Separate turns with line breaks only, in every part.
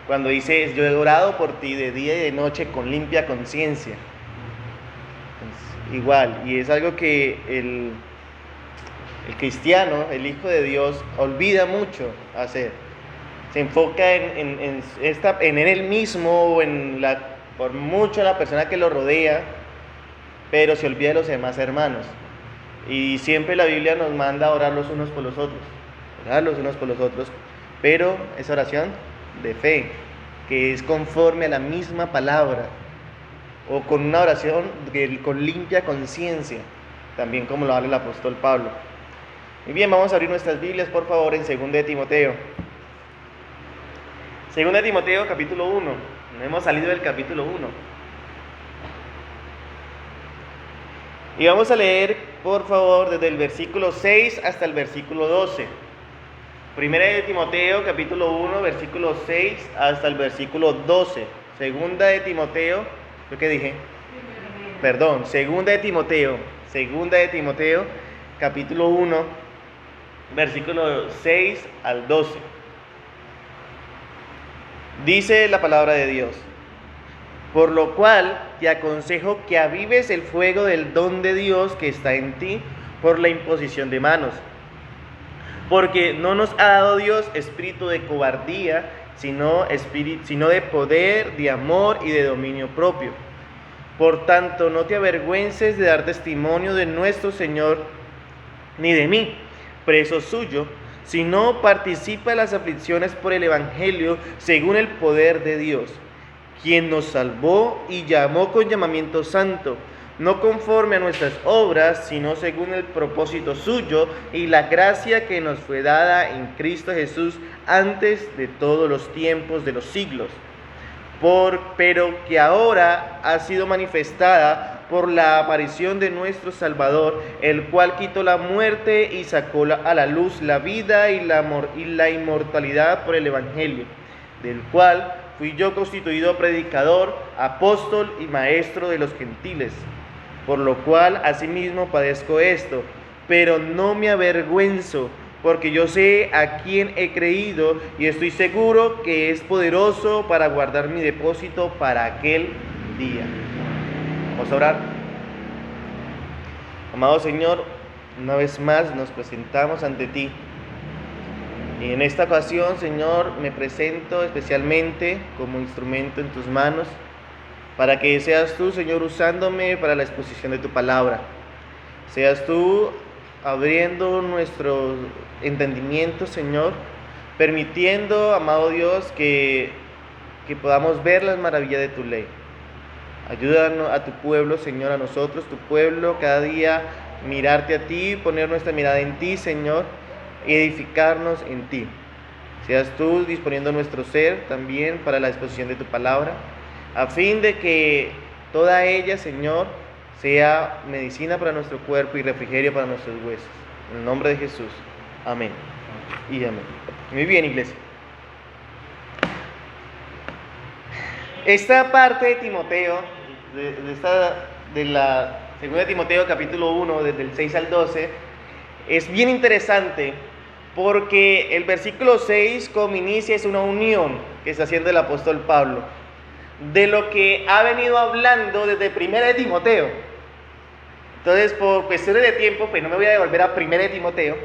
cuando dice: yo he orado por ti de día y de noche con limpia conciencia. Igual, y es algo que el cristiano, el Hijo de Dios, olvida mucho hacer. Se enfoca en él mismo o por mucho la persona que lo rodea, pero se olvida de los demás hermanos. Y siempre la Biblia nos manda a orar los unos por los otros, pero esa oración de fe, que es conforme a la misma palabra, o con una oración con limpia conciencia, también como lo habla el apóstol Pablo. Y bien, vamos a abrir nuestras Biblias, por favor, en 2 de Timoteo. 2 de Timoteo, capítulo 1. No hemos salido del capítulo 1. Y vamos a leer, por favor, desde el versículo 6 hasta el versículo 12. 1 de Timoteo, capítulo 1, versículo 6 hasta el versículo 12. 2 de Timoteo, ¿yo qué dije? Perdón, 2 de Timoteo, capítulo 1, versículo 6 al 12. Dice la palabra de Dios: por lo cual te aconsejo que avives el fuego del don de Dios que está en ti por la imposición de manos. Porque no nos ha dado Dios espíritu de cobardía, sino de poder, de amor y de dominio propio. Por tanto, no te avergüences de dar testimonio de nuestro Señor, ni de mí, preso suyo, sino participa en las aflicciones por el Evangelio según el poder de Dios, quien nos salvó y llamó con llamamiento santo, no conforme a nuestras obras, sino según el propósito suyo y la gracia que nos fue dada en Cristo Jesús antes de todos los tiempos de los siglos, pero que ahora ha sido manifestada por la aparición de nuestro Salvador, el cual quitó la muerte y sacó a la luz la vida y la inmortalidad por el Evangelio, del cual fui yo constituido predicador, apóstol y maestro de los gentiles, por lo cual asimismo padezco esto, pero no me avergüenzo, porque yo sé a quién he creído y estoy seguro que es poderoso para guardar mi depósito para aquel día. Vamos a orar. Amado Señor, una vez más nos presentamos ante ti. Y en esta ocasión, Señor, me presento especialmente como instrumento en tus manos, para que seas tú, Señor, usándome para la exposición de tu palabra. Seas tú abriendo nuestro entendimiento, Señor, permitiendo, amado Dios, que podamos ver las maravillas de tu ley. Ayúdanos a tu pueblo, Señor, a nosotros, tu pueblo, cada día mirarte a ti, poner nuestra mirada en ti, Señor, y edificarnos en ti. Seas tú disponiendo nuestro ser también para la exposición de tu palabra, a fin de que toda ella, Señor, sea medicina para nuestro cuerpo y refrigerio para nuestros huesos. En el nombre de Jesús. Amén. Y amén. Muy bien, iglesia. Esta parte de Timoteo, de la 2 de Timoteo capítulo 1, desde el 6 al 12, es bien interesante porque el versículo 6, como inicia, es una unión que está haciendo el apóstol Pablo de lo que ha venido hablando desde 1 de Timoteo. Entonces, por cuestiones de tiempo, pues no me voy a devolver a 1 de Timoteo,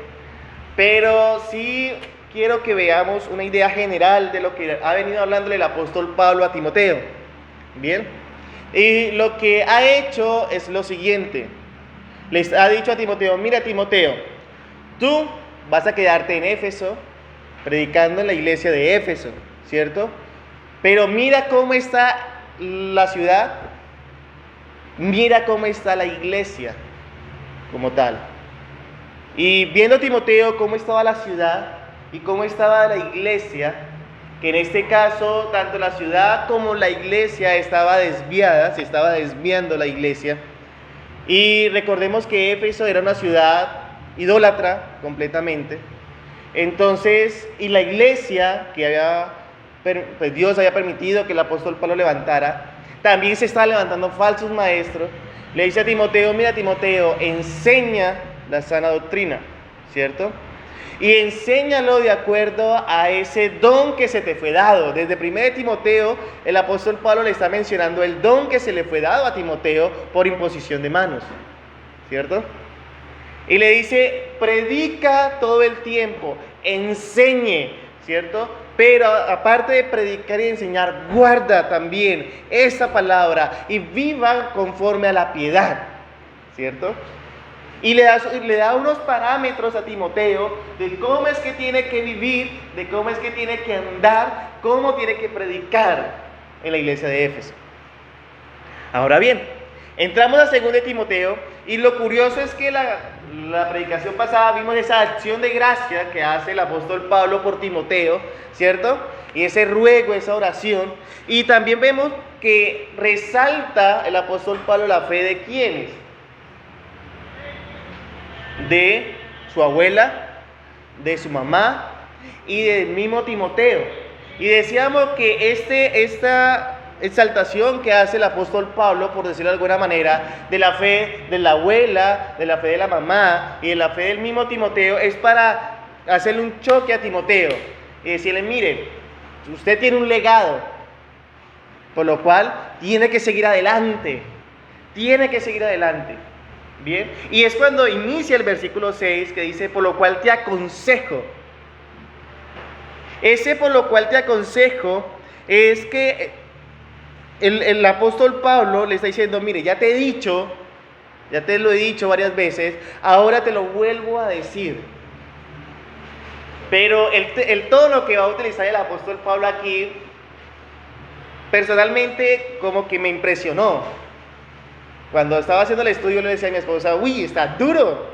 pero sí quiero que veamos una idea general de lo que ha venido hablándole el apóstol Pablo a Timoteo. Bien, y lo que ha hecho es lo siguiente: les ha dicho a Timoteo: mira, Timoteo, tú vas a quedarte en Éfeso, predicando en la iglesia de Éfeso, ¿cierto? Pero mira cómo está la ciudad, mira cómo está la iglesia como tal. Y viendo Timoteo cómo estaba la ciudad y cómo estaba la iglesia, que en este caso tanto la ciudad como la iglesia estaba desviada, se estaba desviando la iglesia. Y recordemos que Éfeso era una ciudad idólatra completamente. Entonces, y la iglesia que pues Dios había permitido que el apóstol Pablo levantara, también se estaba levantando falsos maestros. Le dice a Timoteo: mira, Timoteo, enseña la sana doctrina, ¿cierto? Y enséñalo de acuerdo a ese don que se te fue dado. Desde 1 Timoteo, el apóstol Pablo le está mencionando el don que se le fue dado a Timoteo por imposición de manos, ¿cierto? Y le dice, predica todo el tiempo, enseñe, ¿cierto? Pero aparte de predicar y enseñar, guarda también esta palabra y viva conforme a la piedad, ¿cierto? Y le da unos parámetros a Timoteo de cómo es que tiene que vivir, de cómo es que tiene que andar, cómo tiene que predicar en la iglesia de Éfeso. Ahora bien, entramos a 2 Timoteo y lo curioso es que la predicación pasada vimos esa acción de gracia que hace el apóstol Pablo por Timoteo, ¿cierto? Y ese ruego, esa oración. Y también vemos que resalta el apóstol Pablo la fe de ¿quiénes? De su abuela, de su mamá y del mismo Timoteo. Y decíamos que esta exaltación que hace el apóstol Pablo, por decirlo de alguna manera, de la fe de la abuela, de la fe de la mamá y de la fe del mismo Timoteo, es para hacerle un choque a Timoteo y decirle, mire, usted tiene un legado, por lo cual tiene que seguir adelante, ¿bien? Y es cuando inicia el versículo 6 que dice, por lo cual te aconsejo. Ese por lo cual te aconsejo es que el apóstol Pablo le está diciendo, mire, ya te lo he dicho varias veces, ahora te lo vuelvo a decir. Pero el tono que va a utilizar el apóstol Pablo aquí, personalmente como que me impresionó. Cuando estaba haciendo el estudio le decía a mi esposa, uy, está duro,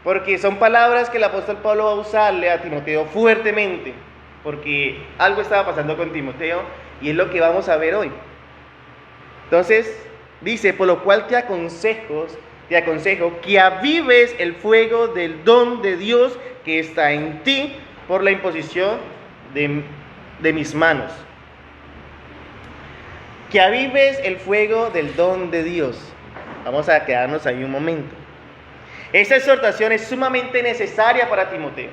porque son palabras que el apóstol Pablo va a usarle a Timoteo fuertemente, porque algo estaba pasando con Timoteo y es lo que vamos a ver hoy. Entonces, dice, por lo cual te aconsejo que avives el fuego del don de Dios que está en ti por la imposición de mis manos. Que avives el fuego del don de Dios. Vamos a quedarnos ahí un momento. Esta exhortación es sumamente necesaria para Timoteo.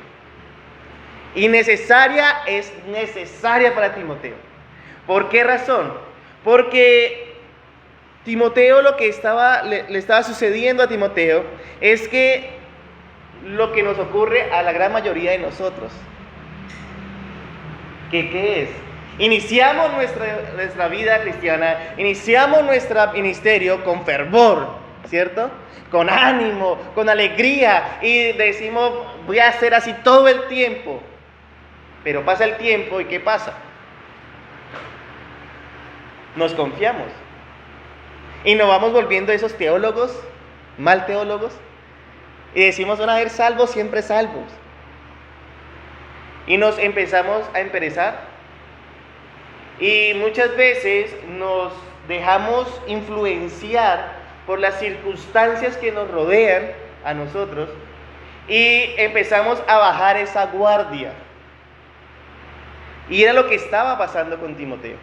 Y necesaria para Timoteo. ¿Por qué razón? Porque Timoteo, lo que le estaba sucediendo a Timoteo es que lo que nos ocurre a la gran mayoría de nosotros. ¿Qué es? Iniciamos nuestra vida cristiana, iniciamos nuestro ministerio con fervor, ¿cierto? Con ánimo, con alegría, y decimos, voy a hacer así todo el tiempo. Pero pasa el tiempo, ¿y qué pasa? Nos confiamos. Y nos vamos volviendo esos teólogos, mal teólogos, y decimos, van a ser salvos, siempre salvos. Y nos empezamos a emperezar. Y muchas veces nos dejamos influenciar por las circunstancias que nos rodean a nosotros y empezamos a bajar esa guardia. Y era lo que estaba pasando con Timoteo.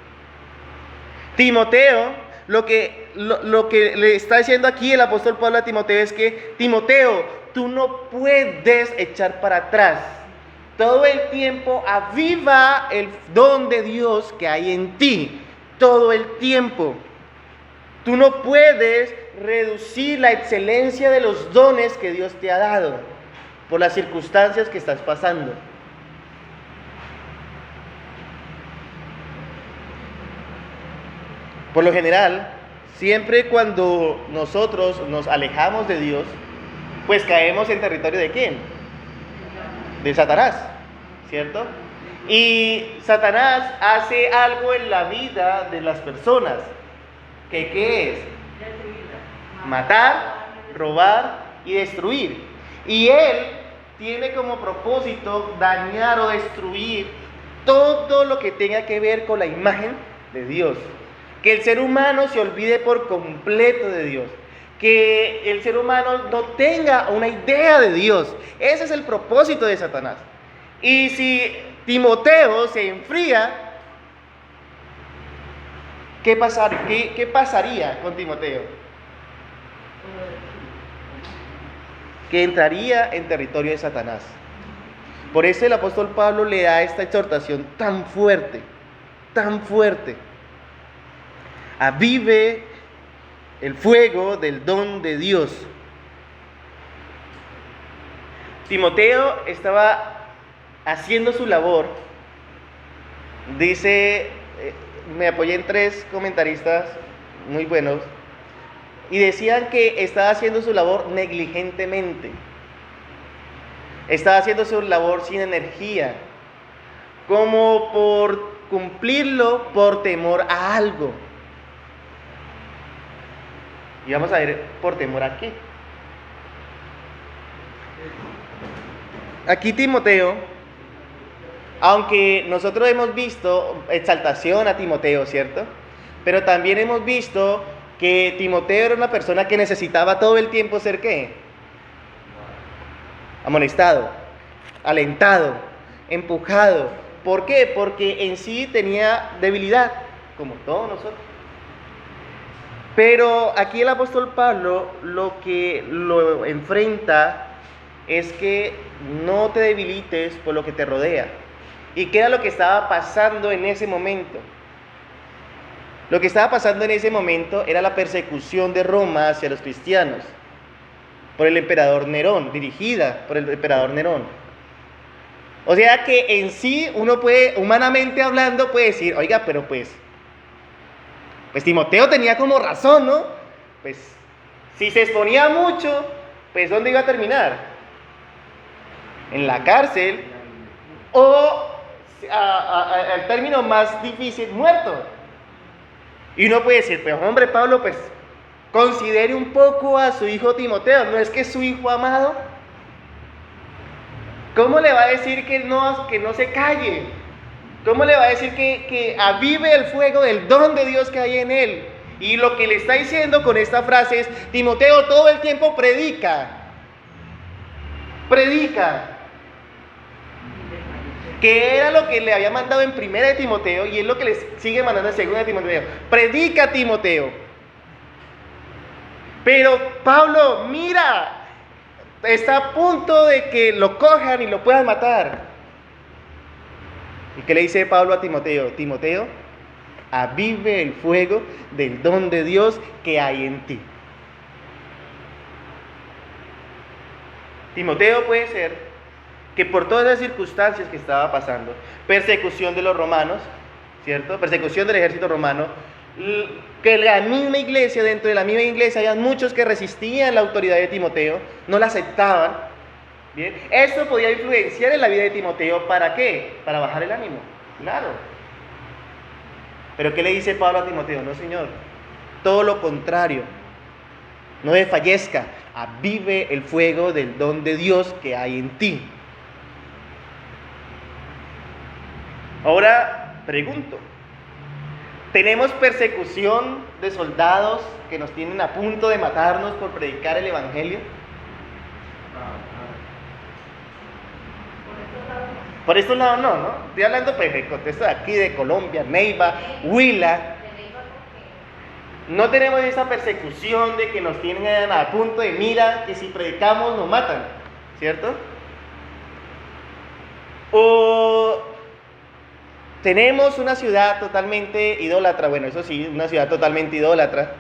Timoteo, lo que le está diciendo aquí el apóstol Pablo a Timoteo es que, Timoteo, tú no puedes echar para atrás. Todo el tiempo aviva el don de Dios que hay en ti. Todo el tiempo. Tú no puedes reducir la excelencia de los dones que Dios te ha dado por las circunstancias que estás pasando. Por lo general, siempre cuando nosotros nos alejamos de Dios, pues caemos en territorio ¿de quién? De Satanás, ¿cierto? Y Satanás hace algo en la vida de las personas. ¿Qué es? Matar, robar y destruir. Y él tiene como propósito dañar o destruir todo lo que tenga que ver con la imagen de Dios. Que el ser humano se olvide por completo de Dios. Que el ser humano no tenga una idea de Dios. Ese es el propósito de Satanás. Y si Timoteo se enfría, ¿qué pasaría con Timoteo? Que entraría en territorio de Satanás. Por eso el apóstol Pablo le da esta exhortación tan fuerte, tan fuerte. Avive el fuego del don de Dios. Timoteo estaba haciendo su labor. Dice, me apoyé en 3 comentaristas muy buenos, y decían que estaba haciendo su labor negligentemente. Estaba haciendo su labor sin energía, como por cumplirlo por temor a algo. Y vamos a ver por temor a qué. Aquí Timoteo, aunque nosotros hemos visto exaltación a Timoteo, ¿cierto? Pero también hemos visto que Timoteo era una persona que necesitaba todo el tiempo ser ¿qué? Amonestado, alentado, empujado. ¿Por qué? Porque en sí tenía debilidad, como todos nosotros. Pero aquí el apóstol Pablo lo que lo enfrenta es que no te debilites por lo que te rodea. ¿Y qué era lo que estaba pasando en ese momento? Lo que estaba pasando en ese momento era la persecución de Roma hacia los cristianos por el emperador Nerón, dirigida por el emperador Nerón. O sea que en sí uno puede, humanamente hablando, puede decir, oiga, pero pues Timoteo tenía como razón, ¿no? Pues si se exponía mucho, pues ¿dónde iba a terminar? En la cárcel, o al término más difícil, muerto. Y uno puede decir, pues hombre Pablo, pues considere un poco a su hijo Timoteo, ¿no es que es su hijo amado? ¿Cómo le va a decir que no se calle? ¿Cómo le va a decir que avive el fuego del don de Dios que hay en él? Y lo que le está diciendo con esta frase es, Timoteo todo el tiempo predica. Que era lo que le había mandado en 1 de Timoteo y es lo que le sigue mandando en 2 de Timoteo. Predica, Timoteo. Pero Pablo, mira, está a punto de que lo cojan y lo puedan matar. ¿Y qué le dice Pablo a Timoteo? Timoteo, avive el fuego del don de Dios que hay en ti. Timoteo puede ser que por todas las circunstancias que estaba pasando, persecución de los romanos, ¿cierto? Persecución del ejército romano, que la misma iglesia, dentro de la misma iglesia, había muchos que resistían la autoridad de Timoteo, no la aceptaban, ¿bien? Esto podía influenciar en la vida de Timoteo, ¿para qué? Para bajar el ánimo, claro. Pero ¿qué le dice Pablo a Timoteo? No, señor, todo lo contrario, no desfallezca, avive el fuego del don de Dios que hay en ti. Ahora pregunto, ¿tenemos persecución de soldados que nos tienen a punto de matarnos por predicar el evangelio? Por estos lados no. Estoy hablando pues del contexto de aquí, de Colombia, Neiva, Huila. No tenemos esa persecución de que nos tienen a punto de mira, que si predicamos nos matan, ¿cierto? O tenemos una ciudad totalmente idólatra, bueno, eso sí, una ciudad totalmente idólatra,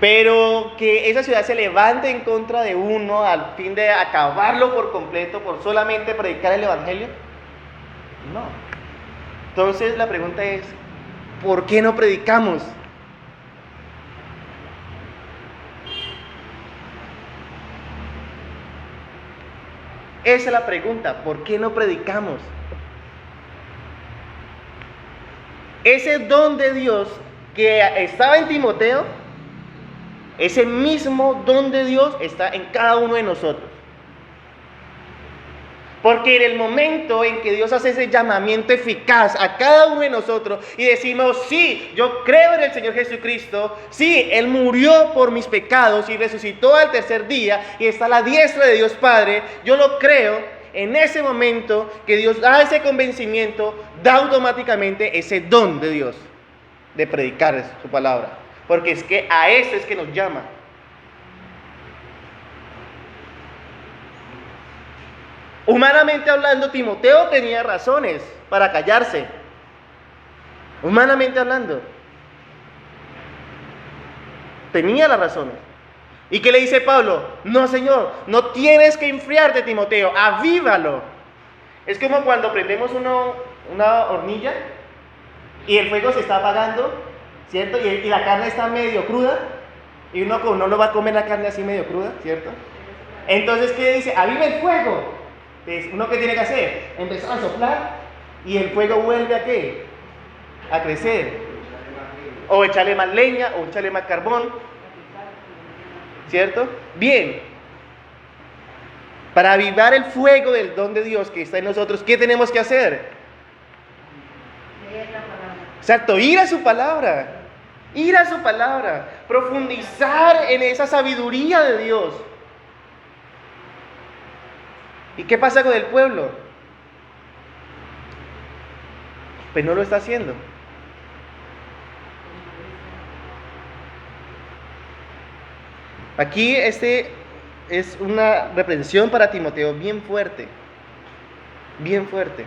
pero que esa ciudad se levante en contra de uno al fin de acabarlo por completo por solamente predicar el evangelio. No. Entonces la pregunta es, ¿por qué no predicamos? Esa es la pregunta, ¿por qué no predicamos? Ese don de Dios que estaba en Timoteo, ese mismo don de Dios está en cada uno de nosotros. Porque en el momento en que Dios hace ese llamamiento eficaz a cada uno de nosotros y decimos, sí, yo creo en el Señor Jesucristo, sí, Él murió por mis pecados y resucitó al tercer día y está a la diestra de Dios Padre, yo lo creo. En ese momento que Dios da ese convencimiento, da automáticamente ese don de Dios de predicar su palabra. Porque es que a eso es que nos llama. Humanamente hablando, Timoteo tenía razones para callarse. Humanamente hablando. Tenía las razones. ¿Y qué le dice Pablo? No, Señor, no tienes que enfriarte, Timoteo, avívalo. Es como cuando prendemos una hornilla y el fuego se está apagando, ¿cierto? Y la carne está medio cruda y uno no lo va a comer la carne así medio cruda, ¿cierto? Entonces, ¿qué dice? Aviva el fuego. Entonces, ¿uno qué tiene que hacer? Empezar a soplar y el fuego vuelve ¿a qué? A crecer. O echarle más leña o echarle más carbón, ¿cierto? Bien. Para avivar el fuego del don de Dios que está en nosotros, ¿qué tenemos que hacer?
Leer la palabra.
Exacto, ir a su palabra. Ir a su palabra. Profundizar en esa sabiduría de Dios. ¿Y qué pasa con el pueblo? Pues no lo está haciendo. Aquí es una reprensión para Timoteo bien fuerte. Bien fuerte.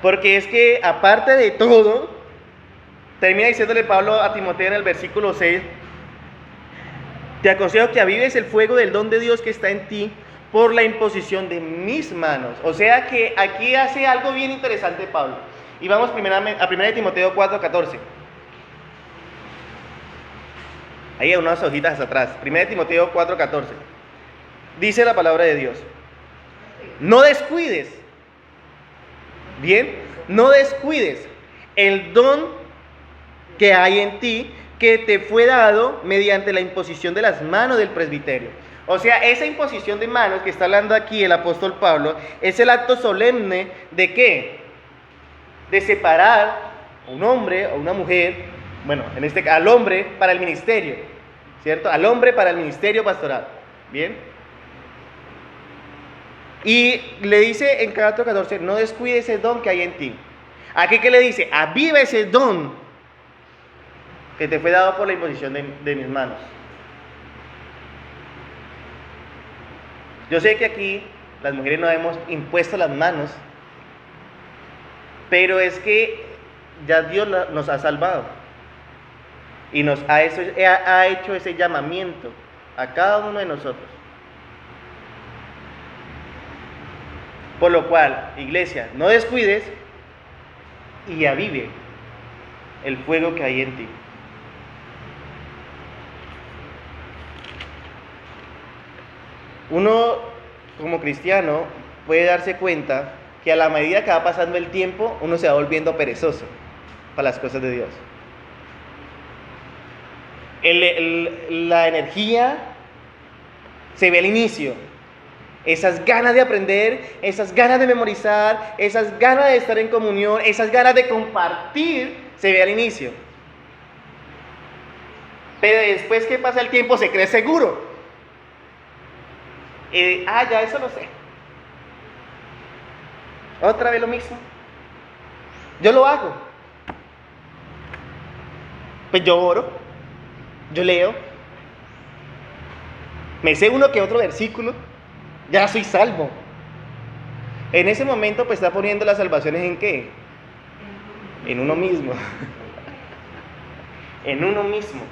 Porque es que aparte de todo, termina diciéndole Pablo a Timoteo en el versículo 6, te aconsejo que avives el fuego del don de Dios que está en ti por la imposición de mis manos. O sea que aquí hace algo bien interesante Pablo. Y vamos a 1 Timoteo 4:14. Ahí hay unas hojitas atrás. 1 Timoteo 4:14. Dice la palabra de Dios. No descuides. Bien, no descuides el don que hay en ti, que te fue dado mediante la imposición de las manos del presbiterio. O sea, esa imposición de manos que está hablando aquí el apóstol Pablo es el acto solemne de ¿qué? De separar a un hombre o una mujer, bueno, en este caso al hombre para el ministerio, ¿cierto? Al hombre para el ministerio pastoral, ¿bien? Y le dice en 4:14, no descuides ese don que hay en ti. Aquí que le dice, aviva ese don que te fue dado por la imposición de mis manos. Yo sé que aquí las mujeres no hemos impuesto las manos, pero es que ya Dios nos ha salvado y nos ha hecho ese llamamiento a cada uno de nosotros. Por lo cual, iglesia, no descuides y avive el fuego que hay en ti. Uno, como cristiano, puede darse cuenta que a la medida que va pasando el tiempo, uno se va volviendo perezoso para las cosas de Dios. La energía se ve al inicio. Esas ganas de aprender, esas ganas de memorizar, esas ganas de estar en comunión, esas ganas de compartir, se ve al inicio. Pero después que pasa el tiempo se cree seguro. Ya eso lo sé. Otra vez lo mismo. Yo lo hago. Pues yo oro, yo leo, me sé uno que otro versículo. Ya soy salvo. En ese momento pues está poniendo las salvaciones ¿en qué? En uno mismo. En uno mismo.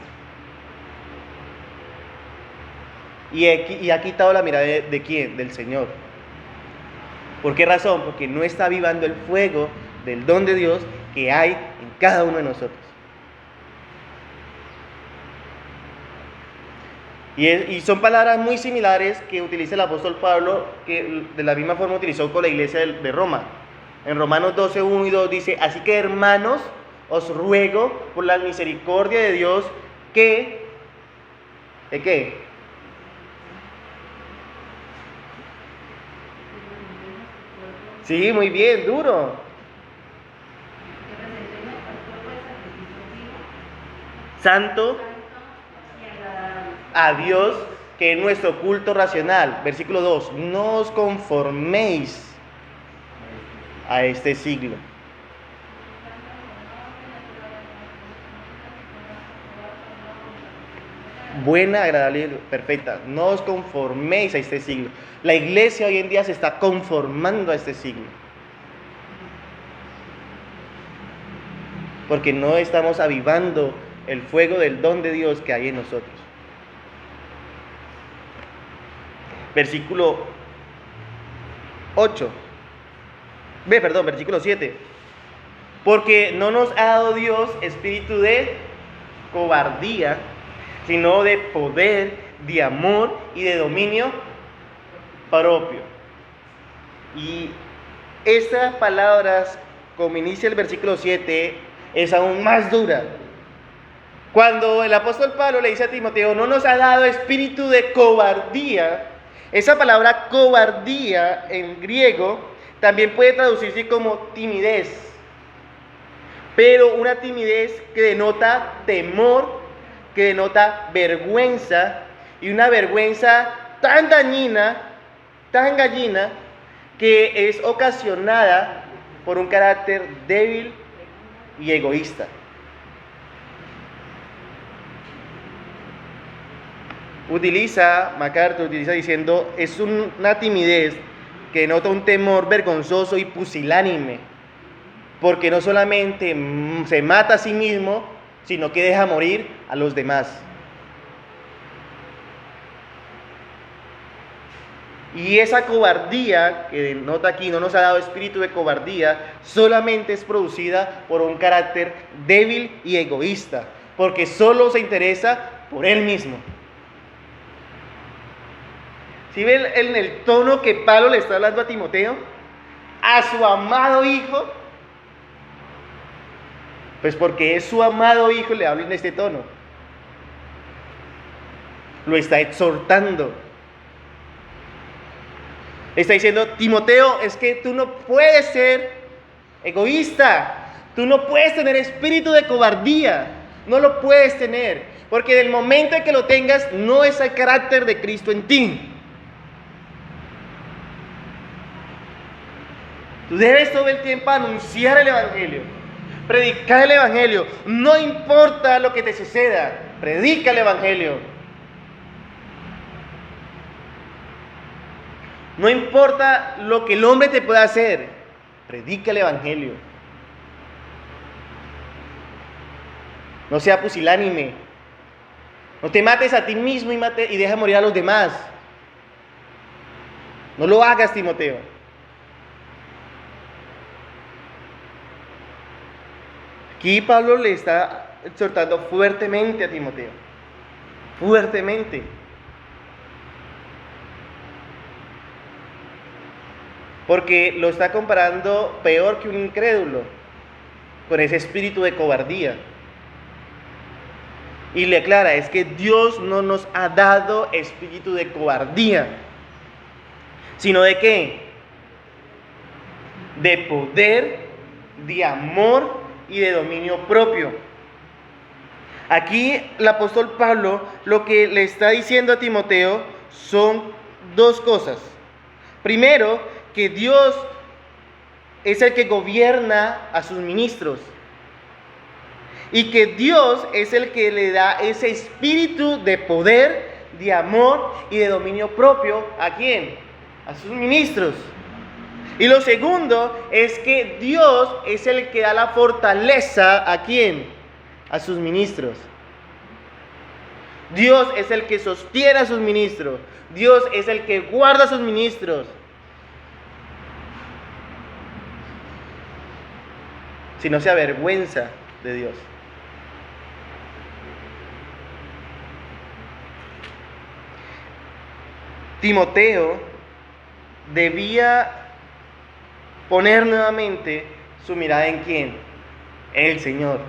Y ha quitado la mirada de quién? Del Señor. ¿Por qué razón? Porque no está avivando el fuego del don de Dios que hay en cada uno de nosotros. Y son palabras muy similares que utiliza el apóstol Pablo, que de la misma forma utilizó con la iglesia de Roma. En Romanos 12, 1 y 2 dice, así que hermanos, os ruego por la misericordia de Dios que... ¿De qué? Sí, muy bien, duro. Santo a Dios, que es nuestro culto racional. Versículo 2, no os conforméis a este siglo. buena, agradable y perfecta. No os conforméis a este siglo. La iglesia hoy en día se está conformando a este siglo, porque no estamos avivando el fuego del don de Dios que hay en nosotros. Versículo 7. Porque no nos ha dado Dios espíritu de cobardía, sino de poder, de amor y de dominio propio. Y estas palabras, como inicia el versículo 7, es aún más dura. Cuando el apóstol Pablo le dice a Timoteo, no nos ha dado espíritu de cobardía, esa palabra cobardía en griego también puede traducirse como timidez, pero una timidez que denota temor, que denota vergüenza, y una vergüenza tan dañina, tan gallina, que es ocasionada por un carácter débil y egoísta. MacArthur utiliza diciendo, es una timidez que denota un temor vergonzoso y pusilánime, porque no solamente se mata a sí mismo, sino que deja morir a los demás. Y esa cobardía que denota aquí, no nos ha dado espíritu de cobardía, solamente es producida por un carácter débil y egoísta, porque solo se interesa por él mismo. ¿Sí ven en el tono que Pablo le está hablando a Timoteo? A su amado hijo. Pues porque es su amado hijo, le habla en este tono. Lo está exhortando. Está diciendo, Timoteo, es que tú no puedes ser egoísta. Tú no puedes tener espíritu de cobardía. No lo puedes tener. Porque del momento en que lo tengas, no es el carácter de Cristo en ti. Tú debes todo el tiempo anunciar el Evangelio, predicar el Evangelio. No importa lo que te suceda, predica el Evangelio. No importa lo que el hombre te pueda hacer, predica el Evangelio. No sea pusilánime. No te mates a ti mismo y deja morir a los demás. No lo hagas, Timoteo. Aquí Pablo le está exhortando fuertemente a Timoteo. Fuertemente. Porque lo está comparando peor que un incrédulo, con ese espíritu de cobardía. Y le aclara, es que Dios no nos ha dado espíritu de cobardía, sino de ¿qué? De poder, de amor y de dominio propio. Aquí el apóstol Pablo lo que le está diciendo a Timoteo son dos cosas. Primero, que Dios es el que gobierna a sus ministros y que Dios es el que le da ese espíritu de poder, de amor y de dominio propio. ¿A quién? A sus ministros. Y lo segundo es que Dios es el que da la fortaleza. ¿A quién? A sus ministros. Dios es el que sostiene a sus ministros. Dios es el que guarda a sus ministros. Si no se avergüenza de Dios. Timoteo debía poner nuevamente su mirada en ¿quién? En el Señor.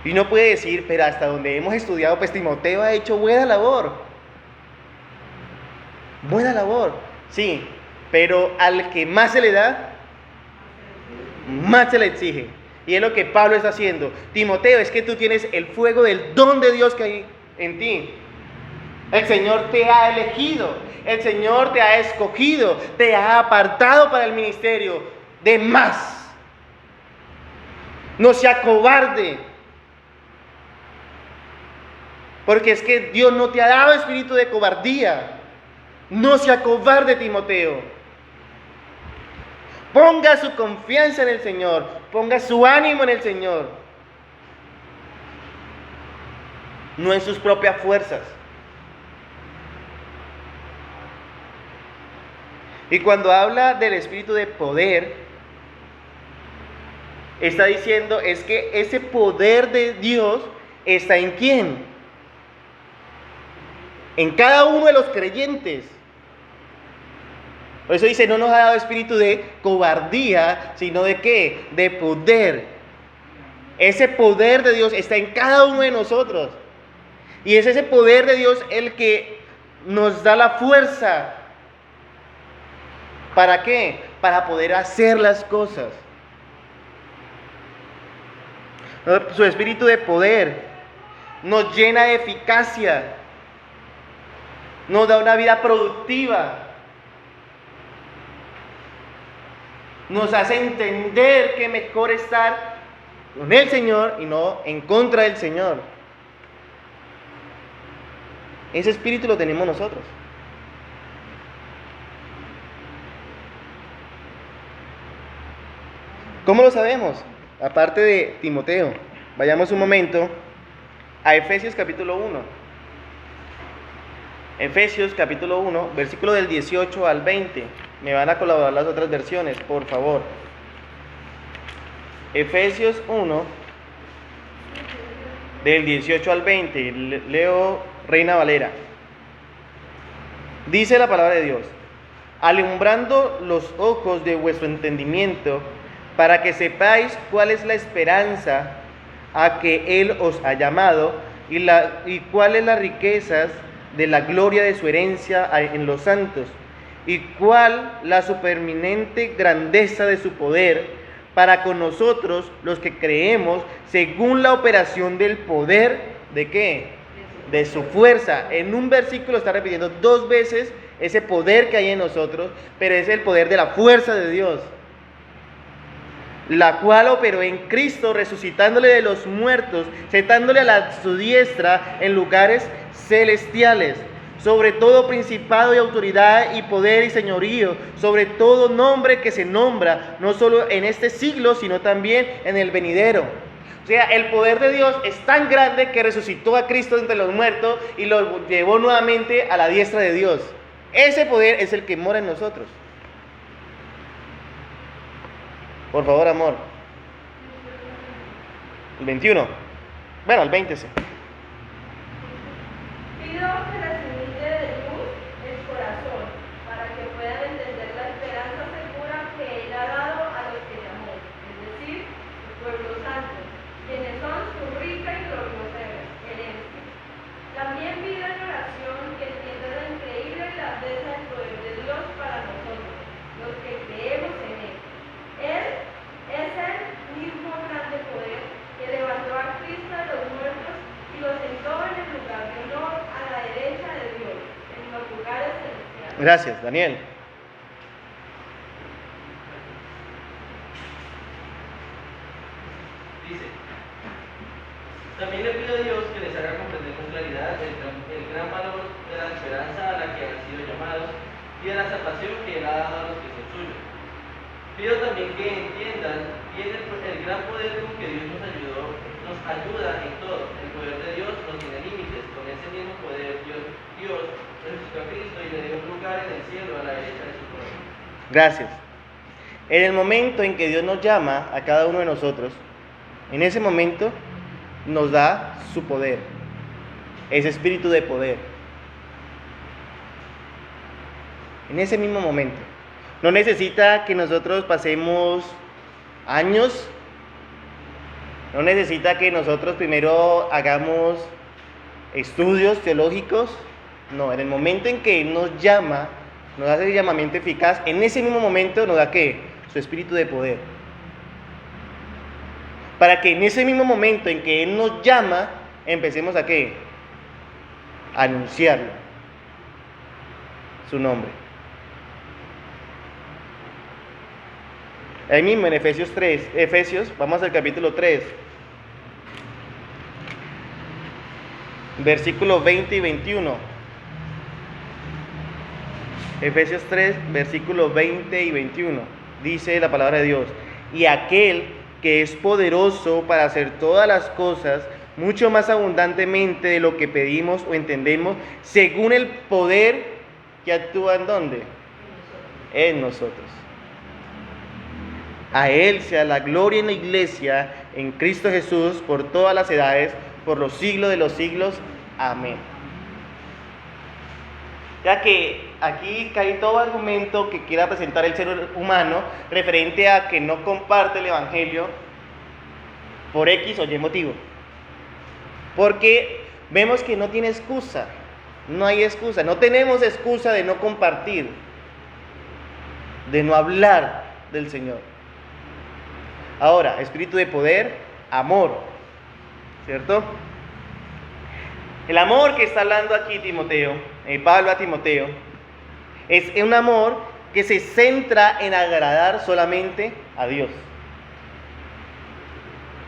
Y no puede decir, pero hasta donde hemos estudiado, pues Timoteo ha hecho buena labor. Buena labor, sí, pero al que más se le da, más se le exige. Y es lo que Pablo está haciendo. Timoteo, es que tú tienes el fuego del don de Dios que hay en ti. El Señor te ha elegido, el Señor te ha escogido, te ha apartado para el ministerio de más. No sea cobarde. Porque es que Dios no te ha dado espíritu de cobardía. No sea cobarde, Timoteo. Ponga su confianza en el Señor. Ponga su ánimo en el Señor. No en sus propias fuerzas. Y cuando habla del espíritu de poder, está diciendo es que ese poder de Dios está en ¿quién? En cada uno de los creyentes. Por eso dice, no nos ha dado espíritu de cobardía, sino de ¿qué? De poder. Ese poder de Dios está en cada uno de nosotros. Y es ese poder de Dios el que nos da la fuerza. ¿Para qué? Para poder hacer las cosas. Su espíritu de poder nos llena de eficacia. Nos da una vida productiva. Nos hace entender que mejor estar con el Señor y no en contra del Señor. Ese espíritu lo tenemos nosotros. ¿Cómo lo sabemos? Aparte de Timoteo, vayamos un momento a Efesios capítulo 1. Efesios capítulo 1, versículo del 18 al 20. Me van a colaborar las otras versiones, por favor. Efesios 1, del 18 al 20. Leo Reina Valera. Dice la palabra de Dios: alumbrando los ojos de vuestro entendimiento, para que sepáis cuál es la esperanza a que Él os ha llamado y cuáles las riquezas de la gloria de su herencia en los santos, y cuál la supereminente grandeza de su poder para con nosotros los que creemos, según la operación del poder, ¿de qué? De su fuerza. En un versículo está repitiendo 2 veces ese poder que hay en nosotros, pero es el poder de la fuerza de Dios, la cual operó en Cristo, resucitándole de los muertos, sentándole a su diestra en lugares celestiales, sobre todo principado y autoridad y poder y señorío, sobre todo nombre que se nombra, no solo en este siglo, sino también en el venidero. O sea, el poder de Dios es tan grande que resucitó a Cristo entre los muertos y lo llevó nuevamente a la diestra de Dios. Ese poder es el que mora en nosotros. Por favor, amor. El 21. Bueno, el 20 sí.
Pido que les ilumine de luz el corazón, para que puedan entender la esperanza segura que Él ha dado a los que llamó, es decir, su pueblo santo, quienes son su rica y gloriosa herencia. También pido en oración que entiendan la increíble grandeza del poder de Dios para nosotros, los que creemos en Él. Él es el mismo grande poder que levantó a Cristo de los muertos y lo sentó en el lugar de honor a la derecha de Dios, en los lugares celestiales.
Gracias, Daniel.
Dice: también le pido a Dios que les haga comprender con claridad el gran valor de la esperanza a la que han sido llamados y de la salvación que Él ha dado a los que son suyos. Pido también que entiendan bien el gran poder con que Dios nos ayuda en todo. El poder de Dios no tiene límites. Con ese mismo poder Dios resucitó a Cristo y le dio un lugar en el cielo a la derecha de su trono.
Gracias. En el momento en que Dios nos llama a cada uno de nosotros, en ese momento nos da su poder, ese espíritu de poder. En ese mismo momento. No necesita que nosotros pasemos años, no necesita que nosotros primero hagamos estudios teológicos. No, en el momento en que Él nos llama, nos hace el llamamiento eficaz, en ese mismo momento nos da ¿qué? Su espíritu de poder. Para que en ese mismo momento en que Él nos llama, empecemos a ¿qué? A anunciarlo, su nombre. Ahí mismo en Efesios, vamos al capítulo 3, versículos 20 y 21. Efesios 3, versículos 20 y 21. Dice la palabra de Dios: y aquel que es poderoso para hacer todas las cosas mucho más abundantemente de lo que pedimos o entendemos, según el poder que actúa ¿en dónde? En nosotros. A Él sea la gloria en la iglesia, en Cristo Jesús, por todas las edades, por los siglos de los siglos. Amén. Ya que aquí cae todo argumento que quiera presentar el ser humano referente a que no comparte el Evangelio por X o Y motivo. Porque vemos que no tiene excusa, no hay excusa, no tenemos excusa de no compartir, de no hablar del Señor. Ahora, espíritu de poder, amor, ¿cierto? El amor que está hablando aquí Pablo a Timoteo, es un amor que se centra en agradar solamente a Dios.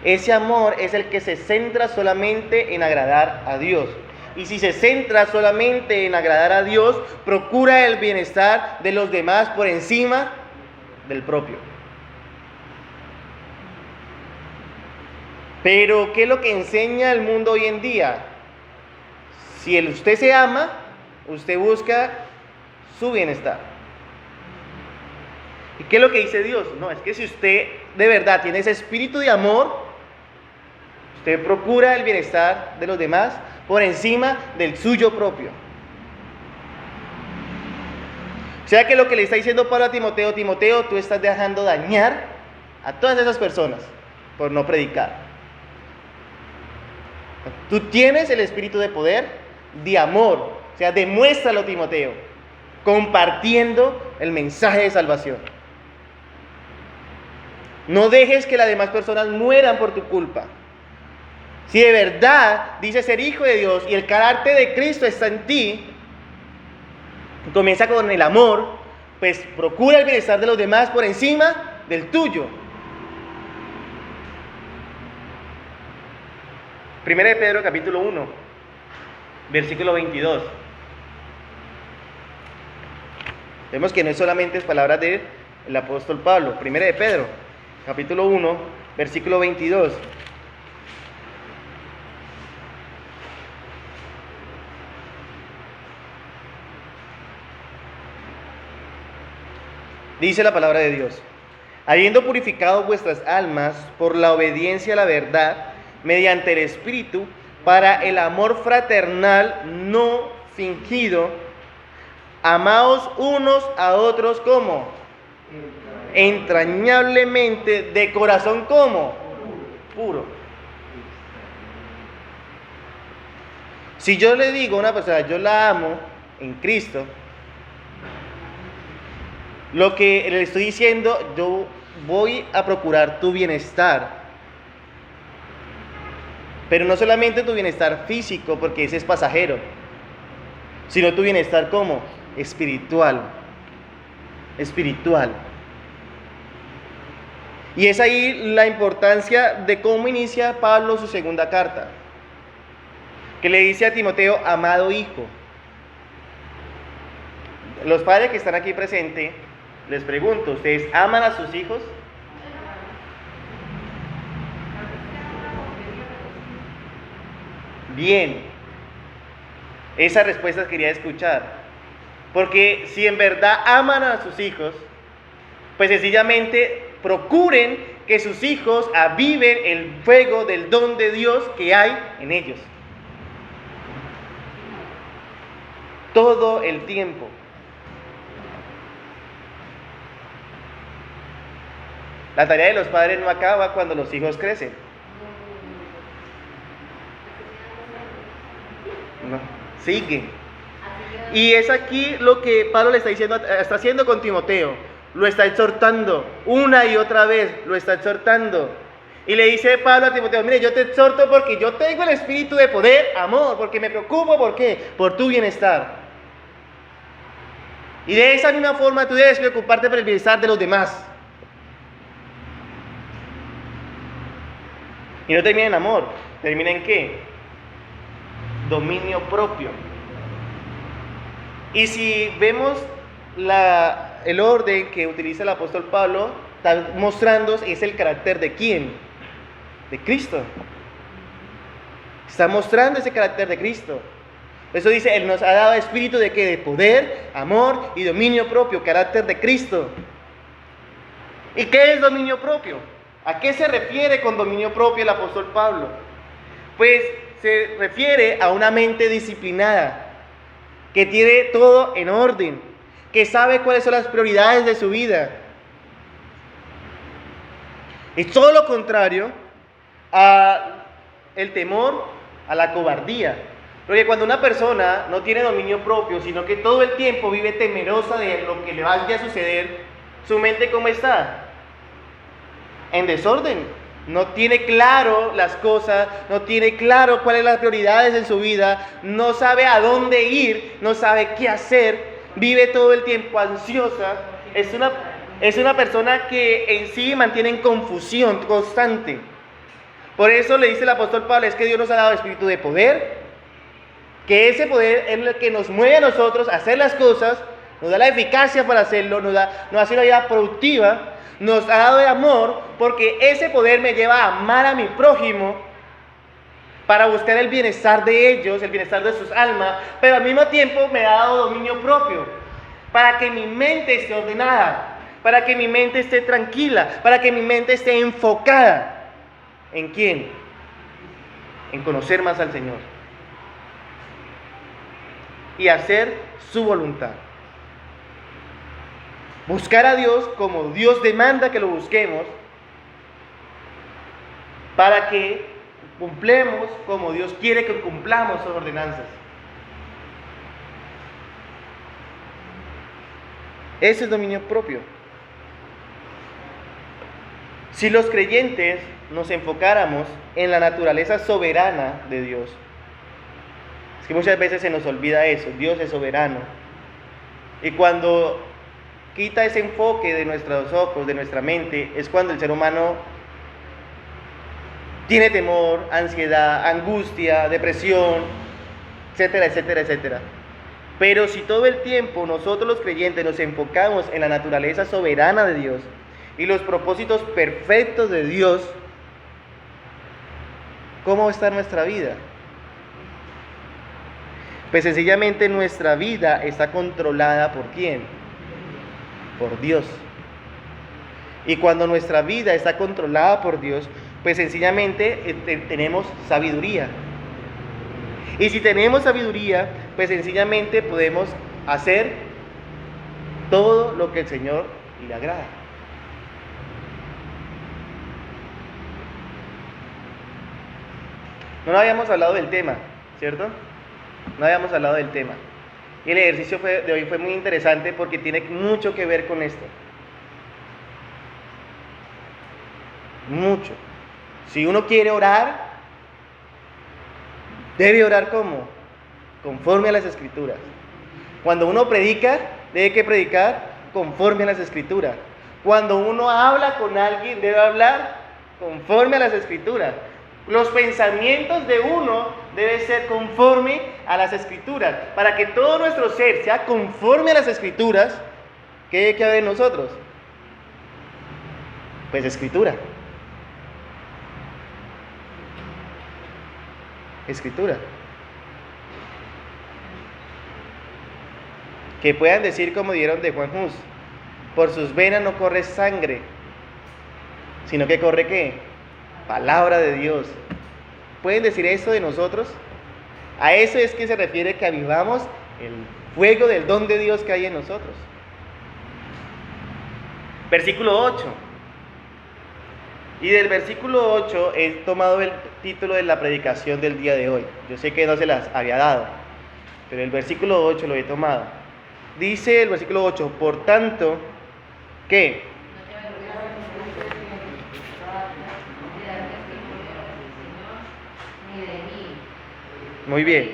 Ese amor es el que se centra solamente en agradar a Dios. Y si se centra solamente en agradar a Dios, procura el bienestar de los demás por encima del propio. Pero, ¿qué es lo que enseña el mundo hoy en día? Si usted se ama, usted busca su bienestar. ¿Y qué es lo que dice Dios? No, es que si usted de verdad tiene ese espíritu de amor, usted procura el bienestar de los demás por encima del suyo propio. O sea que lo que le está diciendo Pablo a Timoteo, tú estás dejando dañar a todas esas personas por no predicar. Tú tienes el espíritu de poder, de amor, o sea, demuéstralo, Timoteo, compartiendo el mensaje de salvación. No dejes que las demás personas mueran por tu culpa. Si de verdad dices ser hijo de Dios y el carácter de Cristo está en ti, comienza con el amor, pues procura el bienestar de los demás por encima del tuyo. Primera de Pedro, capítulo 1, versículo 22. Vemos que no es solamente palabras del apóstol Pablo. Primera de Pedro, capítulo 1, versículo 22. Dice la palabra de Dios: habiendo purificado vuestras almas por la obediencia a la verdad, mediante el Espíritu, para el amor fraternal no fingido, amaos unos a otros como entrañablemente, de corazón como puro. Si yo le digo a una persona, yo la amo en Cristo, lo que le estoy diciendo, yo voy a procurar tu bienestar. Pero no solamente tu bienestar físico, porque ese es pasajero, sino tu bienestar como espiritual. Y es ahí la importancia de cómo inicia Pablo su segunda carta, que le dice a Timoteo: amado hijo. Los padres que están aquí presentes, les pregunto, ¿ustedes aman a sus hijos? Bien, esa respuesta quería escuchar, porque si en verdad aman a sus hijos, pues sencillamente procuren que sus hijos aviven el fuego del don de Dios que hay en ellos. Todo el tiempo. La tarea de los padres no acaba cuando los hijos crecen. No, sigue. Y es aquí lo que Pablo le está diciendo, está haciendo con Timoteo. Lo está exhortando una y otra vez, lo está exhortando. Y le dice Pablo a Timoteo: mire, yo te exhorto porque yo tengo el espíritu de poder, amor, porque me preocupo, ¿por qué? Por tu bienestar. Y de esa misma forma tú debes preocuparte por el bienestar de los demás. Y no termina en amor, termina en ¿qué? Dominio propio. Y si vemos el orden que utiliza el apóstol Pablo, está mostrando es el carácter de ¿quién? De Cristo. Está mostrando ese carácter de Cristo. Por eso dice, Él nos ha dado espíritu de ¿qué? De poder, amor y dominio propio, carácter de Cristo. ¿Y qué es dominio propio? ¿A qué se refiere con dominio propio el apóstol Pablo? Pues se refiere a una mente disciplinada, que tiene todo en orden, que sabe cuáles son las prioridades de su vida. Es todo lo contrario a el temor, a la cobardía. Porque cuando una persona no tiene dominio propio, sino que todo el tiempo vive temerosa de lo que le vaya a suceder, su mente ¿cómo está? En desorden. No tiene claro las cosas, no tiene claro cuáles son las prioridades en su vida, no sabe a dónde ir, no sabe qué hacer, vive todo el tiempo ansiosa. Es una persona que en sí mantiene en confusión constante. Por eso le dice el apóstol Pablo, es que Dios nos ha dado espíritu de poder, que ese poder es el que nos mueve a nosotros a hacer las cosas, nos da la eficacia para hacerlo, nos hace una vida productiva, nos ha dado el amor, porque ese poder me lleva a amar a mi prójimo para buscar el bienestar de ellos, el bienestar de sus almas, pero al mismo tiempo me ha dado dominio propio, para que mi mente esté ordenada, para que mi mente esté tranquila, para que mi mente esté enfocada. ¿En quién? En conocer más al Señor y hacer su voluntad. Buscar a Dios como Dios demanda que lo busquemos, para que cumplamos como Dios quiere que cumplamos sus ordenanzas. Ese es dominio propio. Si los creyentes nos enfocáramos en la naturaleza soberana de Dios, es que muchas veces se nos olvida eso, Dios es soberano. Y cuando quita ese enfoque de nuestros ojos, de nuestra mente, es cuando el ser humano tiene temor, ansiedad, angustia, depresión, etcétera, etcétera, etcétera. Pero si todo el tiempo nosotros los creyentes nos enfocamos en la naturaleza soberana de Dios y los propósitos perfectos de Dios, ¿cómo va a estar nuestra vida? Pues sencillamente nuestra vida está controlada ¿por quién? Por Dios. Y cuando nuestra vida está controlada por Dios, pues sencillamente tenemos sabiduría. Y si tenemos sabiduría, pues sencillamente podemos hacer todo lo que el Señor le agrada. No habíamos hablado del tema, ¿cierto? No habíamos hablado del tema. Y el ejercicio de hoy fue muy interesante porque tiene mucho que ver con esto. Mucho. Si uno quiere orar, debe orar ¿cómo? Conforme a las Escrituras. Cuando uno predica, debe que predicar conforme a las Escrituras. Cuando uno habla con alguien, debe hablar conforme a las Escrituras. Los pensamientos de uno deben ser conforme a las Escrituras. Para que todo nuestro ser sea conforme a las Escrituras, ¿qué debe que haber en nosotros? Pues Escritura. Escritura. Que puedan decir como dieron de Juan Hus: por sus venas no corre sangre, sino que corre ¿qué? Palabra de Dios. ¿Pueden decir eso de nosotros? A eso es que se refiere que avivamos el fuego del don de Dios que hay en nosotros. Versículo 8. Y del versículo 8 he tomado el título de la predicación del día de hoy. Yo sé que no se las había dado, pero el versículo 8 lo he tomado. Dice el versículo 8, por tanto, ¿qué? Muy bien.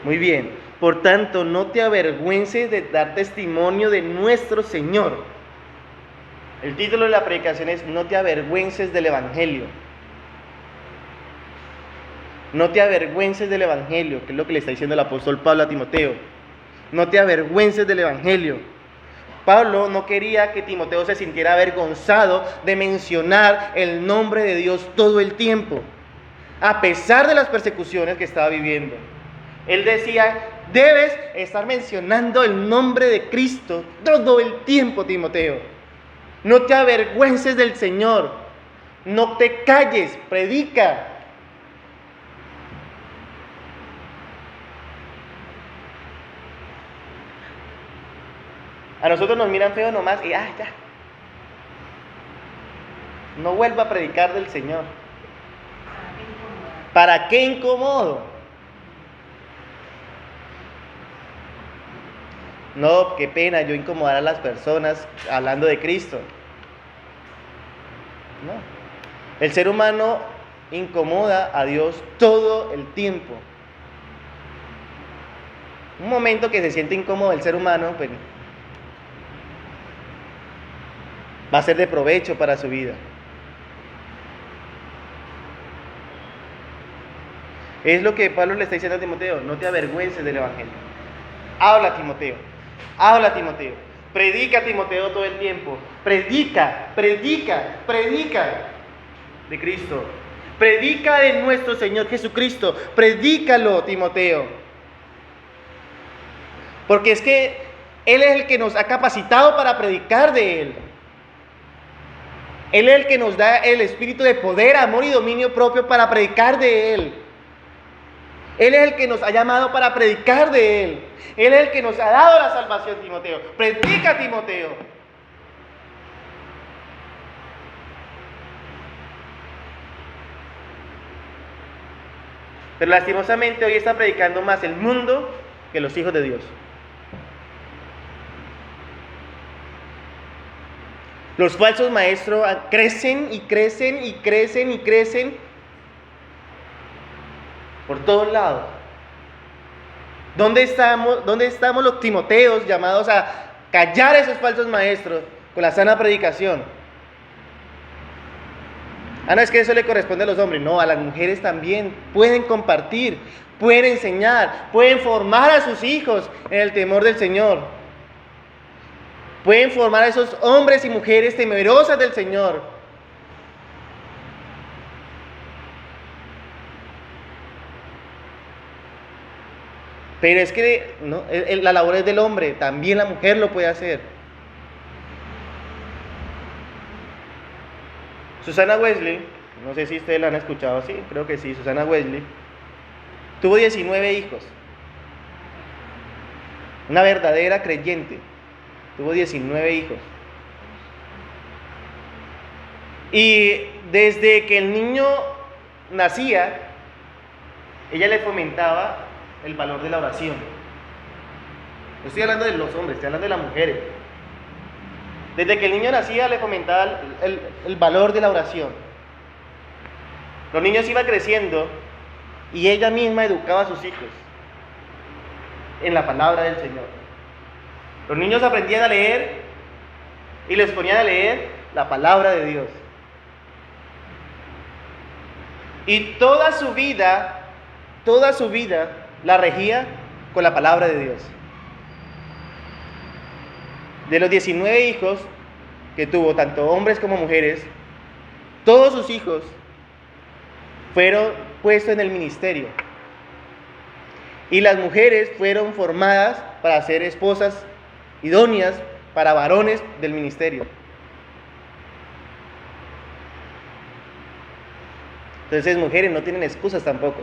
Muy bien. Por tanto, no te avergüences de dar testimonio de nuestro Señor. El título de la predicación es No te avergüences del Evangelio. No te avergüences del Evangelio, que es lo que le está diciendo el apóstol Pablo a Timoteo. No te avergüences del Evangelio. Pablo no quería que Timoteo se sintiera avergonzado de mencionar el nombre de Dios todo el tiempo, a pesar de las persecuciones que estaba viviendo. Él decía, debes estar mencionando el nombre de Cristo todo el tiempo, Timoteo. No te avergüences del Señor. No te calles, predica. A nosotros nos miran feo nomás y ya. No vuelva a predicar del Señor. ¿Para qué incomodo? No, qué pena yo incomodar a las personas hablando de Cristo. No. El ser humano incomoda a Dios todo el tiempo. Un momento que se siente incómodo el ser humano, pues va a ser de provecho para su vida. Es lo que Pablo le está diciendo a Timoteo, no te avergüences del Evangelio. Habla, Timoteo. Habla, Timoteo. Predica, Timoteo, todo el tiempo. Predica de Cristo. Predica de nuestro Señor Jesucristo. Predícalo, Timoteo. Porque es que Él es el que nos ha capacitado para predicar de Él. Él es el que nos da el espíritu de poder, amor y dominio propio para predicar de Él. Él es el que nos ha llamado para predicar de Él. Él es el que nos ha dado la salvación, Timoteo. Predica, Timoteo. Pero lastimosamente hoy está predicando más el mundo que los hijos de Dios. Los falsos maestros crecen y crecen y crecen y crecen por todos lados. ¿Dónde estamos los Timoteos llamados a callar a esos falsos maestros con la sana predicación? No, es que eso le corresponde a los hombres. No, a las mujeres también pueden compartir, pueden enseñar, pueden formar a sus hijos en el temor del Señor. Pueden formar a esos hombres y mujeres temerosas del Señor. Pero es que no, la labor es del hombre, también la mujer lo puede hacer. Susana Wesley, no sé si ustedes la han escuchado así, creo que sí, Susana Wesley, tuvo 19 hijos. Una verdadera creyente. Tuvo 19 hijos. Y desde que el niño nacía, ella le fomentaba el valor de la oración. No estoy hablando de los hombres, estoy hablando de las mujeres. Desde que el niño nacía, le fomentaba el valor de la oración. Los niños iban creciendo y ella misma educaba a sus hijos en la palabra del Señor. Los niños aprendían a leer y les ponían a leer la palabra de Dios. Y toda su vida la regía con la palabra de Dios. De los 19 hijos que tuvo, tanto hombres como mujeres, todos sus hijos fueron puestos en el ministerio. Y las mujeres fueron formadas para ser esposas idóneas para varones del ministerio. Entonces, mujeres no tienen excusas tampoco.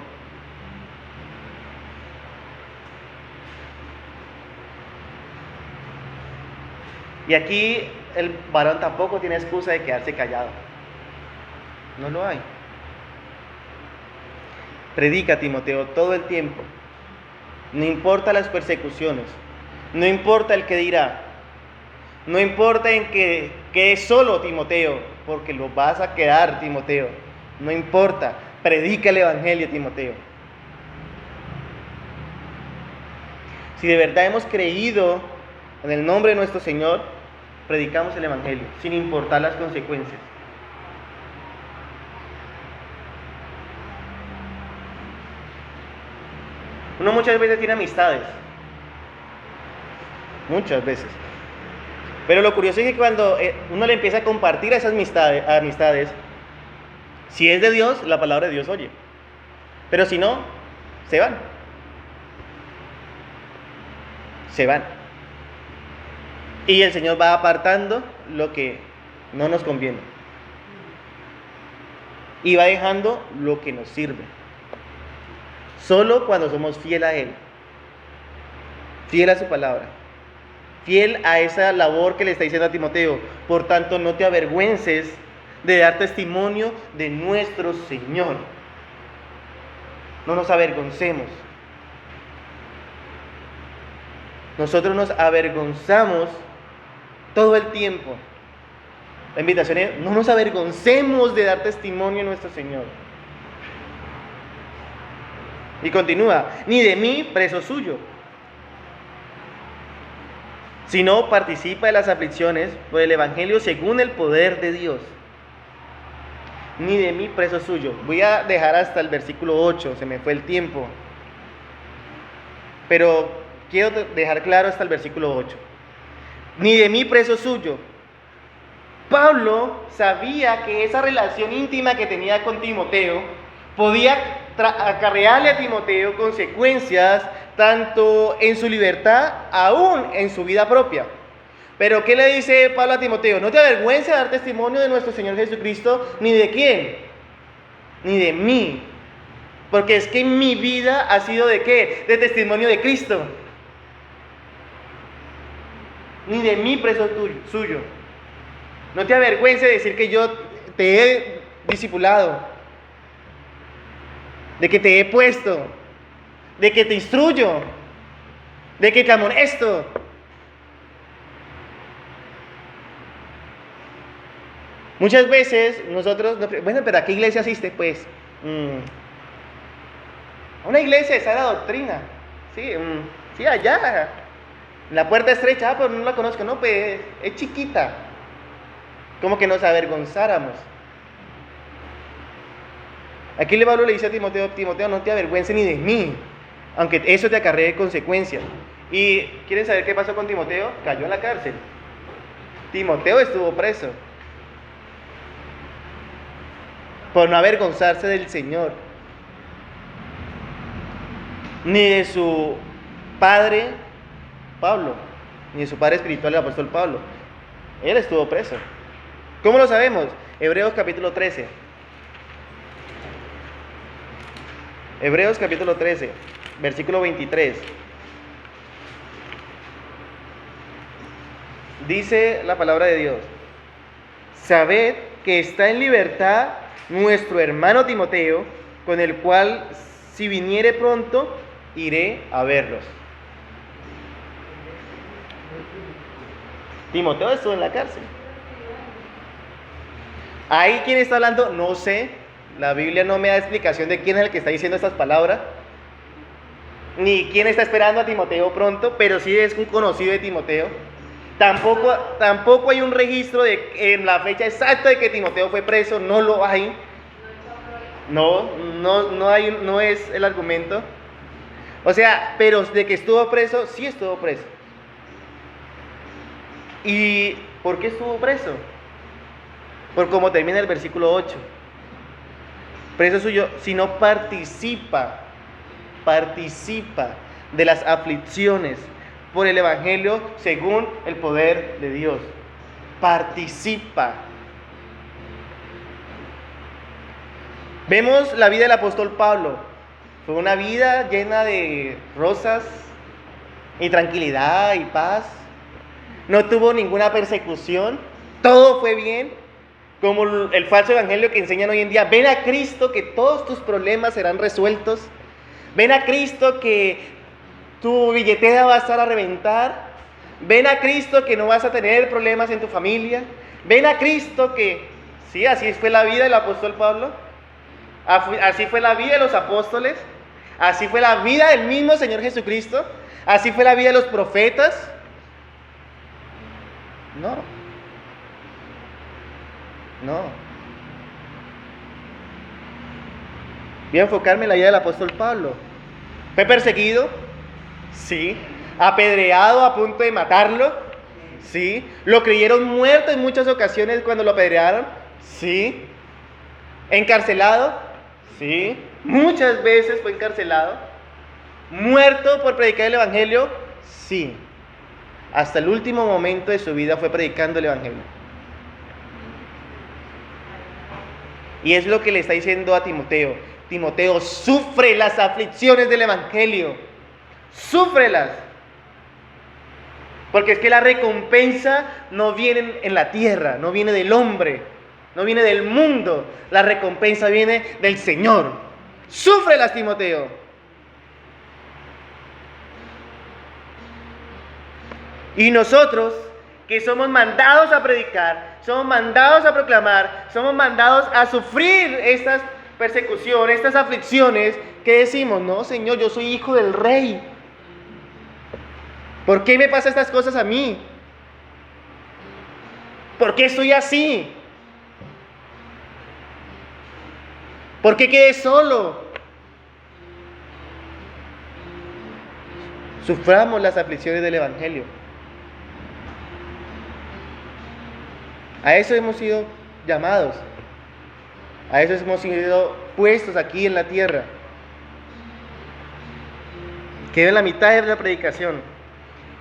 Y aquí el varón tampoco tiene excusa de quedarse callado. No lo hay. Predica, Timoteo, todo el tiempo. No importa las persecuciones. No importa el que dirá. No importa en que quedes solo, Timoteo, porque lo vas a quedar, Timoteo. No importa. Predica el Evangelio, Timoteo. Si de verdad hemos creído en el nombre de nuestro Señor, predicamos el Evangelio, sin importar las consecuencias. Uno muchas veces tiene amistades, muchas veces. Pero lo curioso es que cuando uno le empieza a compartir a esas amistades, si es de Dios, la palabra de Dios oye. Pero si no, se van. Se van. Y el Señor va apartando lo que no nos conviene. Y va dejando lo que nos sirve. Solo cuando somos fiel a Él. Fiel a su palabra. Fiel a esa labor que le está diciendo a Timoteo. Por tanto, no te avergüences de dar testimonio de nuestro Señor. No nos avergoncemos. Nosotros nos avergonzamos todo el tiempo. La invitación es: no nos avergoncemos de dar testimonio de nuestro Señor. Y continúa: ni de mí, preso suyo, sino participa de las aflicciones por el Evangelio según el poder de Dios. Ni de mí, preso suyo. Voy a dejar hasta el versículo 8, se me fue el tiempo. Pero quiero dejar claro hasta el versículo 8. Ni de mí, preso suyo. Pablo sabía que esa relación íntima que tenía con Timoteo podía acarrearle a Timoteo consecuencias tanto en su libertad, aún en su vida propia. Pero ¿qué le dice Pablo a Timoteo? No te avergüences de dar testimonio de nuestro Señor Jesucristo, ni de quién, ni de mí. Porque es que mi vida ha sido ¿de qué? De testimonio de Cristo. Ni de mí, preso suyo. No te avergüences de decir que yo te he discipulado, de que te he puesto, de que te instruyo, de que te amonesto. Muchas veces nosotros, bueno, pero ¿a qué iglesia asiste? Pues, a una iglesia de sana doctrina, sí, allá, en la puerta estrecha, pero no la conozco, no, pues es chiquita, como que nos avergonzáramos. Aquí Pablo le dice a Timoteo: Timoteo, no te avergüences ni de mí, aunque eso te acarree consecuencias. ¿Y quieren saber qué pasó con Timoteo? Cayó en la cárcel. Timoteo estuvo preso por no avergonzarse del Señor, ni de su padre Pablo, ni de su padre espiritual, el apóstol Pablo. Él estuvo preso. ¿Cómo lo sabemos? Hebreos capítulo 13. Hebreos capítulo 13, versículo 23. Dice la palabra de Dios: sabed que está en libertad nuestro hermano Timoteo, con el cual, si viniere pronto, iré a verlos. Timoteo estuvo en la cárcel. ¿Ahí quién está hablando? No sé. La Biblia no me da explicación de quién es el que está diciendo estas palabras, ni quién está esperando a Timoteo pronto, pero sí es un conocido de Timoteo. Tampoco hay un registro en la fecha exacta de que Timoteo fue preso, no lo hay. No es el argumento. O sea, pero de que estuvo preso, sí estuvo preso. ¿Y por qué estuvo preso? Por cómo termina el versículo 8. Preso suyo, si no participa de las aflicciones por el Evangelio según el poder de Dios. Participa. Vemos la vida del apóstol Pablo. Fue una vida llena de rosas y tranquilidad y paz. No tuvo ninguna persecución. Todo fue bien. Como el falso evangelio que enseñan hoy en día: ven a Cristo que todos tus problemas serán resueltos. Ven a Cristo que tu billetera va a estar a reventar. Ven a Cristo que no vas a tener problemas en tu familia. Ven a Cristo que... Sí, así fue la vida del apóstol Pablo. Así fue la vida de los apóstoles. Así fue la vida del mismo Señor Jesucristo. Así fue la vida de los profetas. No. No. Voy a enfocarme en la vida del apóstol Pablo. ¿Fue perseguido? Sí. ¿Apedreado a punto de matarlo? Sí. ¿Lo creyeron muerto en muchas ocasiones cuando lo apedrearon? Sí. ¿Encarcelado? Sí. Muchas veces fue encarcelado. ¿Muerto por predicar el evangelio? Sí. Hasta el último momento de su vida fue predicando el evangelio. Y es lo que le está diciendo a Timoteo. Timoteo, sufre las aflicciones del evangelio. Súfrelas. Porque es que la recompensa no viene en la tierra, no viene del hombre, no viene del mundo. La recompensa viene del Señor. Súfrelas, Timoteo. Y nosotros, que somos mandados a predicar, somos mandados a proclamar, somos mandados a sufrir estas persecuciones, estas aflicciones, ¿qué decimos? No, Señor, yo soy hijo del rey. ¿Por qué me pasan estas cosas a mí? ¿Por qué estoy así? ¿Por qué quedé solo? Suframos las aflicciones del evangelio. A eso hemos sido llamados. A eso hemos sido puestos aquí en la tierra. Quedó en la mitad de la predicación.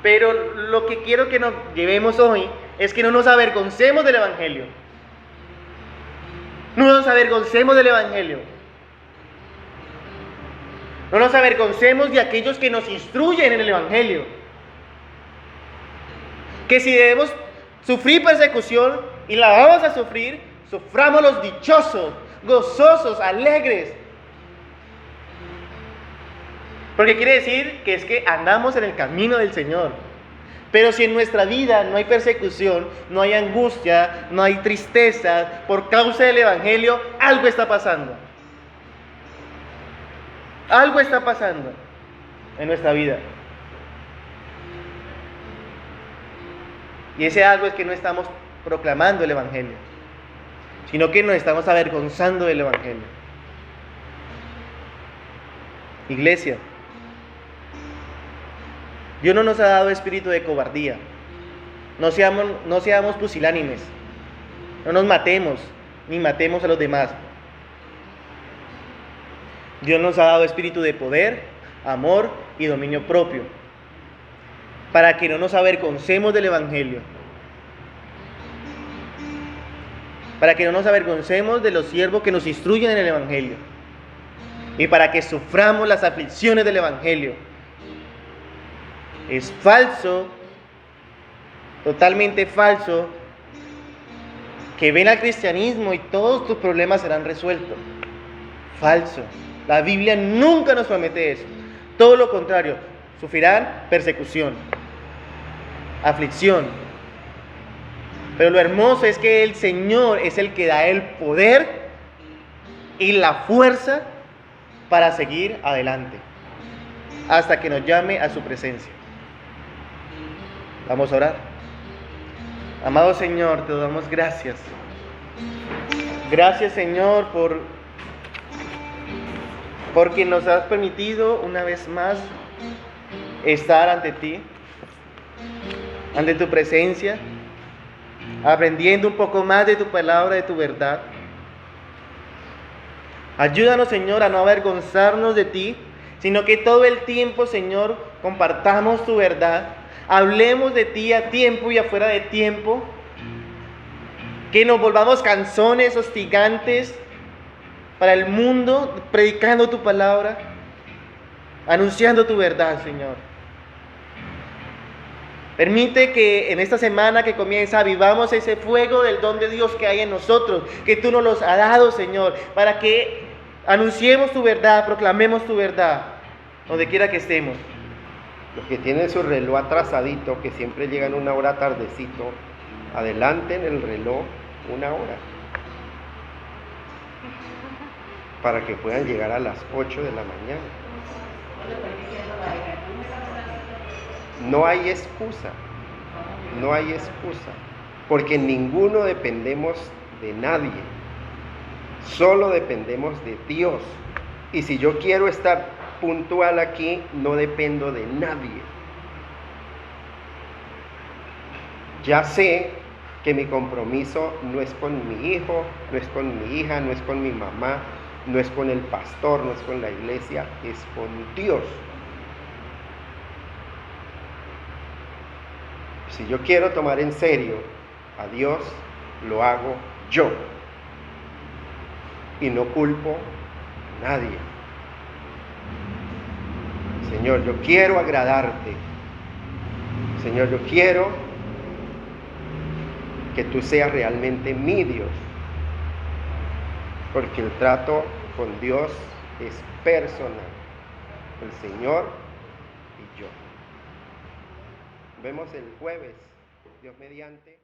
Pero lo que quiero que nos llevemos hoy es que no nos avergoncemos del evangelio. No nos avergoncemos del evangelio. No nos avergoncemos de aquellos que nos instruyen en el evangelio. Que si debemos sufrir persecución y la vamos a sufrir, suframos los dichosos, gozosos, alegres. Porque quiere decir que es que andamos en el camino del Señor. Pero si en nuestra vida no hay persecución, no hay angustia, no hay tristeza por causa del evangelio, algo está pasando. Algo está pasando en nuestra vida. Y ese algo es que no estamos proclamando el evangelio, sino que nos estamos avergonzando del evangelio. Iglesia, Dios no nos ha dado espíritu de cobardía. No seamos pusilánimes. No nos matemos, ni matemos a los demás. Dios nos ha dado espíritu de poder, amor y dominio propio, para que no nos avergoncemos del evangelio. Para que no nos avergoncemos de los siervos que nos instruyen en el evangelio. Y para que suframos las aflicciones del evangelio. Es falso, totalmente falso, que ven al cristianismo y todos tus problemas serán resueltos. Falso. La Biblia nunca nos promete eso. Todo lo contrario, sufrirán persecución, aflicción. Pero lo hermoso es que el Señor es el que da el poder y la fuerza para seguir adelante, hasta que nos llame a su presencia. Vamos a orar. Amado Señor, te damos gracias. Gracias, Señor, porque nos has permitido una vez más estar ante ti, ante tu presencia, aprendiendo un poco más de tu palabra, de tu verdad. Ayúdanos, Señor, a no avergonzarnos de ti, sino que todo el tiempo, Señor, compartamos tu verdad. Hablemos de ti a tiempo y afuera de tiempo. Que nos volvamos canzones hostigantes para el mundo, predicando tu palabra, anunciando tu verdad, Señor. Permite que en esta semana que comienza avivamos ese fuego del don de Dios que hay en nosotros, que tú nos los has dado, Señor, para que anunciemos tu verdad, proclamemos tu verdad, donde quiera que estemos.
Los que tienen su reloj atrasadito, que siempre llegan una hora tardecito, adelanten el reloj una hora, para que puedan llegar a las 8 de la mañana. No hay excusa. No hay excusa, porque ninguno dependemos de nadie, solo dependemos de Dios. Y si yo quiero estar puntual aquí, no dependo de nadie. Ya sé que mi compromiso no es con mi hijo, no es con mi hija, no es con mi mamá, no es con el pastor, no es con la iglesia, es con Dios. Si yo quiero tomar en serio a Dios, lo hago yo. Y no culpo a nadie. Señor, yo quiero agradarte. Señor, yo quiero que tú seas realmente mi Dios. Porque el trato con Dios es personal. El Señor y yo. Vemos el jueves, Dios mediante.